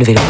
Le vélo.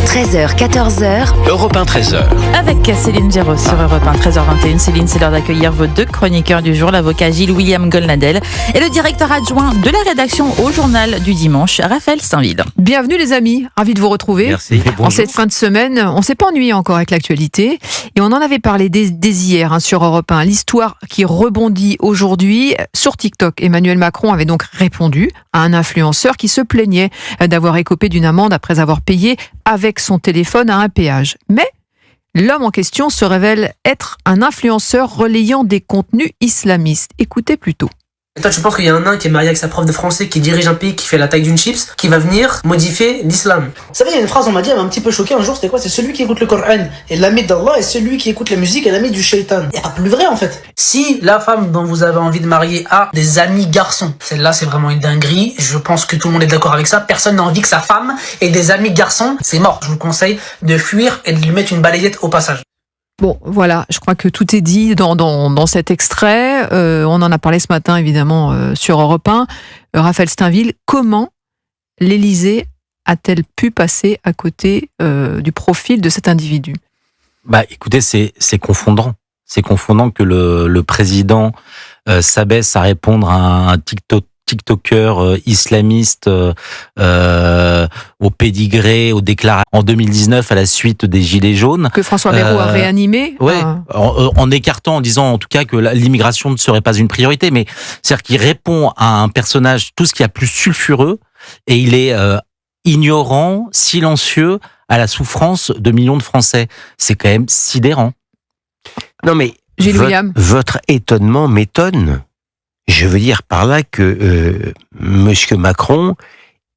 13h, 14h. Europe 1, 13h. Avec Céline Géraud sur Europe 1, 13h21. Céline, c'est l'heure d'accueillir vos deux chroniqueurs du jour, l'avocat Gilles-William Golnadel et le directeur adjoint de la rédaction au Journal du Dimanche, Raphaël Steinville. Bienvenue les amis, ravi de vous retrouver. Merci. En cette fin de semaine, on s'est pas ennuyé encore avec l'actualité et on en avait parlé dès hier sur Europe 1. L'histoire qui rebondit aujourd'hui sur TikTok. Emmanuel Macron avait donc répondu à un influenceur qui se plaignait d'avoir écopé d'une amende après avoir payé avec son téléphone à un péage. Mais l'homme en question se révèle être un influenceur relayant des contenus islamistes. Écoutez plutôt. Et toi, tu penses qu'il y a un nain qui est marié avec sa prof de français, qui dirige un pays qui fait la taille d'une chips, qui va venir modifier l'islam? Vous savez, il y a une phrase, on m'a dit, elle m'a un petit peu choqué un jour, c'était quoi? C'est celui qui écoute le Coran et l'ami d'Allah, et celui qui écoute la musique et l'ami du shaitan. Il n'y a pas plus vrai, en fait. Si la femme dont vous avez envie de marier a des amis garçons, celle-là, c'est vraiment une dinguerie. Je pense que tout le monde est d'accord avec ça. Personne n'a envie que sa femme ait des amis garçons. C'est mort. Je vous conseille de fuir et de lui mettre une balayette au passage. Bon, voilà, je crois que tout est dit dans cet extrait. On en a parlé ce matin, évidemment, sur Europe 1. Raphaël Steinville, comment l'Élysée a-t-elle pu passer à côté du profil de cet individu ? Écoutez, c'est confondant. C'est confondant que le président s'abaisse à répondre à un TikToker islamiste au pédigré, au déclaré en 2019 à la suite des Gilets jaunes. Que François Bayrou a réanimé. Ouais, en écartant, en disant en tout cas que l'immigration ne serait pas une priorité, mais c'est-à-dire qu'il répond à un personnage tout ce qu'il y a plus sulfureux et il est ignorant, silencieux à la souffrance de millions de Français. C'est quand même sidérant. Non mais Gilles-William. votre étonnement m'étonne. Je veux dire par là que Monsieur Macron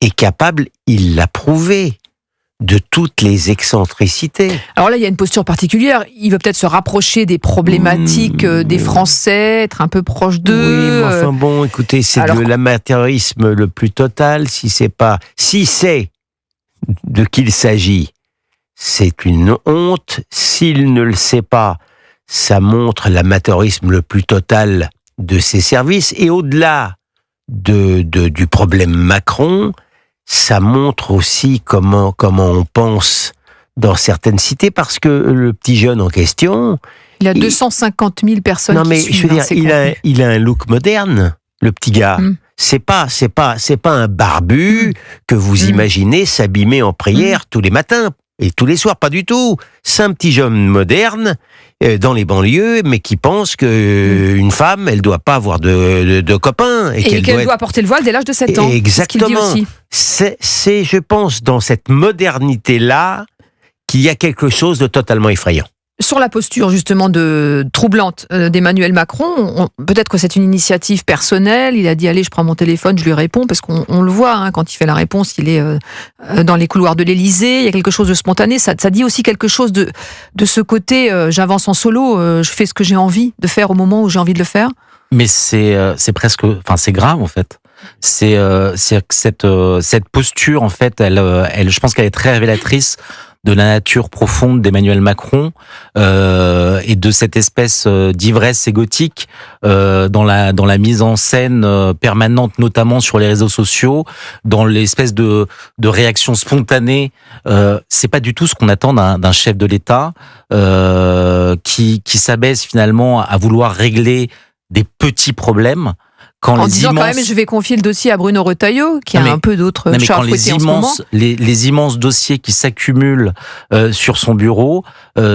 est capable, il l'a prouvé, de toutes les excentricités. Alors là, il y a une posture particulière. Il veut peut-être se rapprocher des problématiques des Français, être un peu proche d'eux. Oui, mais enfin bon, écoutez, c'est de l'amateurisme le plus total. Si c'est de qui il s'agit, c'est une honte. S'il ne le sait pas, ça montre l'amateurisme le plus total de ses services, et au-delà du problème Macron, ça montre aussi comment on pense dans certaines cités, parce que le petit jeune en question... Il a 250 000 personnes qui suivent. Je veux dire, il a un look moderne, le petit gars. C'est pas un barbu que vous imaginez s'abîmer en prière tous les matins et tous les soirs, pas du tout. C'est un petit jeune moderne dans les banlieues, mais qui pense que une femme, elle doit pas avoir de copains et qu'elle doit porter le voile dès l'âge de 7 ans. Exactement. C'est ce qu'il dit aussi. C'est, je pense, dans cette modernité-là qu'il y a quelque chose de totalement effrayant. Sur la posture justement troublante d'Emmanuel Macron, peut-être que c'est une initiative personnelle. Il a dit allez, je prends mon téléphone, je lui réponds, parce qu'on le voit quand il fait la réponse, il est dans les couloirs de l'Élysée. Il y a quelque chose de spontané. Ça dit aussi quelque chose de ce côté j'avance en solo, je fais ce que j'ai envie de faire au moment où j'ai envie de le faire. Mais c'est c'est grave en fait. C'est cette posture en fait, elle, je pense qu'elle est très révélatrice de la nature profonde d'Emmanuel Macron et de cette espèce d'ivresse égotique dans la mise en scène permanente, notamment sur les réseaux sociaux, dans l'espèce de réaction spontanée. C'est pas du tout ce qu'on attend d'un chef de l'État qui s'abaisse finalement à vouloir régler des petits problèmes. En disant quand même, je vais confier le dossier à Bruno Retailleau, qui a un peu d'autres chats à fouetter en ce moment. Les immenses dossiers qui s'accumulent sur son bureau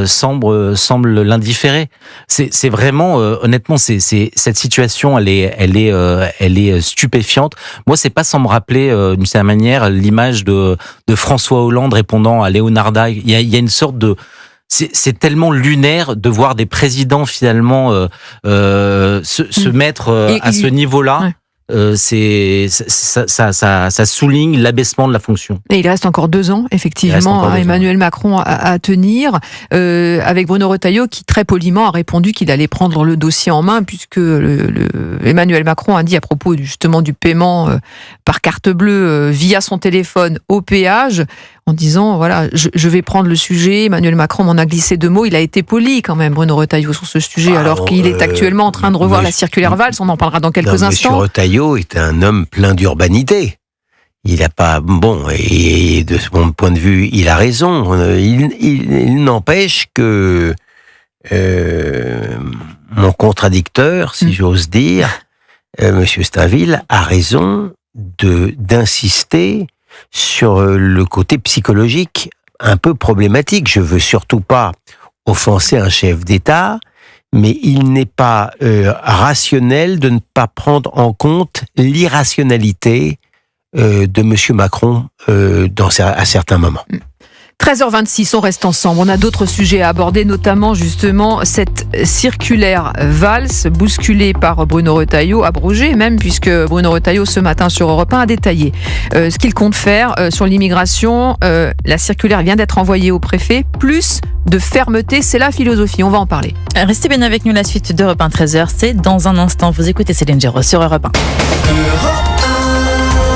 semblent l'indifférer. C'est vraiment, honnêtement, cette situation, elle est stupéfiante. Moi, c'est pas sans me rappeler, d'une certaine manière, l'image de François Hollande répondant à Leonarda. Il y a une sorte de... C'est tellement lunaire de voir des présidents finalement se mettre à ce niveau-là. Ouais. Ça souligne l'abaissement de la fonction. Et il reste encore 2 ans, effectivement, à Emmanuel Macron à tenir, avec Bruno Retailleau qui très poliment a répondu qu'il allait prendre le dossier en main, puisque Emmanuel Macron a dit à propos justement du paiement par carte bleue via son téléphone au péage, en disant, voilà, je vais prendre le sujet. Emmanuel Macron m'en a glissé 2 mots. Il a été poli quand même, Bruno Retailleau, sur ce sujet, alors qu'il est actuellement en train de revoir la circulaire Valls. On en parlera dans quelques instants. Monsieur Retailleau est un homme plein d'urbanité. il n'a pas bon, et de mon point de vue, il a raison. Il n'empêche que mon contradicteur, si j'ose dire, Monsieur Stainville, a raison d'insister sur le côté psychologique un peu problématique. Je veux surtout pas offenser un chef d'État, mais il n'est pas rationnel de ne pas prendre en compte l'irrationalité de Monsieur Macron à certains moments. 13h26, on reste ensemble. On a d'autres sujets à aborder, notamment justement cette circulaire Valls, bousculée par Bruno Retailleau, abrogée même, puisque Bruno Retailleau, ce matin sur Europe 1, a détaillé ce qu'il compte faire sur l'immigration. La circulaire vient d'être envoyée au préfet. Plus de fermeté, c'est la philosophie. On va en parler. Restez bien avec nous, la suite d'Europe 1 13h, c'est dans un instant. Vous écoutez Céline Géraud sur Europe 1.